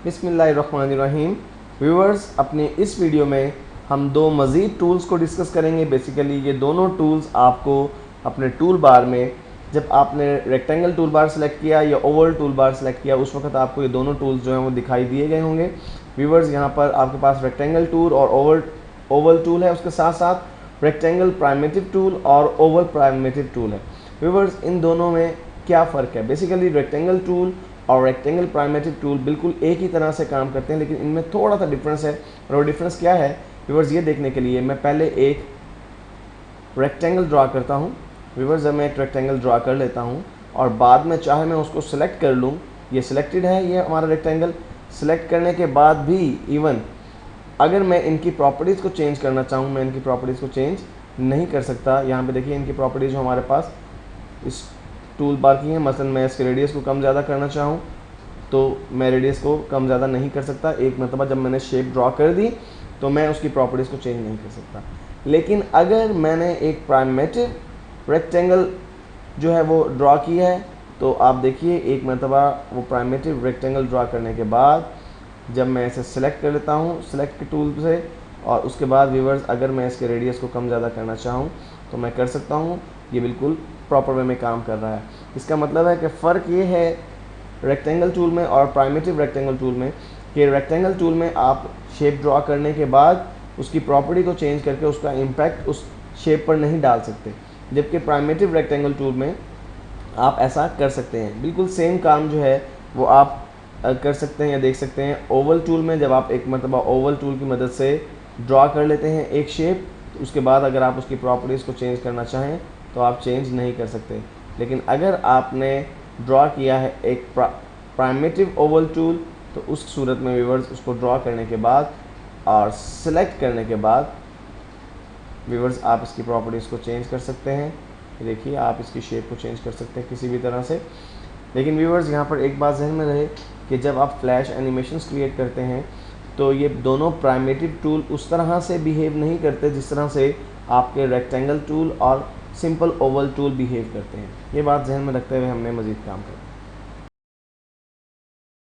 बिस्मिल्लाहिर्रहमानिर्रहीम। व्यूअर्स, अपने इस वीडियो में हम दो मज़ीद टूल्स को डिस्कस करेंगे। बेसिकली ये दोनों टूल्स आपको अपने टूल बार में, जब आपने रेक्टेंगल टूल बार सेलेक्ट किया या ओवल टूल बार सेलेक्ट किया, उस वक्त आपको ये दोनों टूल्स जो हैं वो दिखाई दिए गए होंगे। व्यूअर्स, यहाँ पर आपके पास रेक्टेंगल टूल और ओवल टूल है, उसके साथ साथ रेक्टेंगल प्राइमेटिव टूल और ओवल प्राइमेटिव टूल है। व्यूअर्स, इन दोनों में क्या फ़र्क है? बेसिकली रेक्टेंगल टूल और रेक्टेंगल प्राइमेटिव टूल बिल्कुल एक ही तरह से काम करते हैं, लेकिन इनमें थोड़ा सा डिफरेंस है। और वो डिफरेंस क्या है व्यूअर्स, ये देखने के लिए मैं पहले एक रेक्टेंगल ड्रा करता हूँ। व्यूअर्स, जब मैं एक रेक्टेंगल ड्रा कर लेता हूँ और बाद में चाहे मैं उसको सिलेक्ट कर लूँ, ये सिलेक्टेड है, ये हमारा रेक्टेंगल। सिलेक्ट करने के बाद भी इवन अगर मैं इनकी प्रॉपर्टीज़ को चेंज करना चाहूँ, मैं इनकी प्रॉपर्टीज़ को चेंज नहीं कर सकता। यहाँ पे देखिए इनकी प्रॉपर्टीज़ जो हमारे पास इस टूल बार की हैं। मसलन मैं इसके रेडियस को कम ज़्यादा करना चाहूँ तो मैं रेडियस को कम ज़्यादा नहीं कर सकता। एक मरतबा जब मैंने शेप ड्रॉ कर दी तो मैं उसकी प्रॉपर्टीज़ को चेंज नहीं कर सकता। लेकिन अगर मैंने एक प्राइमेटिव रेक्टेंगल जो है वो ड्रॉ किया है, तो आप देखिए एक मरतबा वो प्राइमेटिव रेक्टेंगल ड्रॉ करने के बाद जब मैं इसे सिलेक्ट कर लेता हूँ सिलेक्ट के टूल से, और उसके बाद व्यूअर्स अगर मैं इसके रेडियस को कम ज़्यादा करना चाहूँ तो मैं कर सकता हूँ। ये बिल्कुल प्रॉपर वे में काम कर रहा है। इसका मतलब है कि फ़र्क ये है रेक्टेंगल टूल में और प्राइमेटिव रेक्टेंगल टूल में कि रेक्टेंगल टूल में आप शेप ड्रॉ करने के बाद उसकी प्रॉपर्टी को चेंज करके उसका इम्पैक्ट उस शेप पर नहीं डाल सकते, जबकि प्राइमेटिव रेक्टेंगल टूल में आप ऐसा कर सकते हैं। बिल्कुल सेम काम जो है वो आप कर सकते हैं या देख सकते हैं ओवल टूल में। जब आप एक मरतबा ओवल टूल की मदद से ड्रॉ कर लेते हैं एक शेप, तो उसके बाद अगर आप उसकी प्रॉपर्टीज़ को चेंज करना चाहें तो आप चेंज नहीं कर सकते। लेकिन अगर आपने ड्रॉ किया है एक प्राइमेटिव ओवल टूल, तो उस सूरत में व्यूअर्स उसको ड्रॉ करने के बाद और सिलेक्ट करने के बाद व्यूअर्स आप इसकी प्रॉपर्टीज़ को चेंज कर सकते हैं। देखिए आप इसकी शेप को चेंज कर सकते हैं किसी भी तरह से। लेकिन व्यूअर्स, यहाँ पर एक बात जहन में रहे कि जब आप फ्लैश एनिमेशंस क्रिएट करते हैं तो ये दोनों प्राइमेटिव टूल उस तरह से बिहेव नहीं करते जिस तरह से आपके रेक्टेंगल टूल और सिंपल ओवल टूल बिहेव करते हैं। ये बात जहन में रखते हुए हमने मज़ीद काम करा।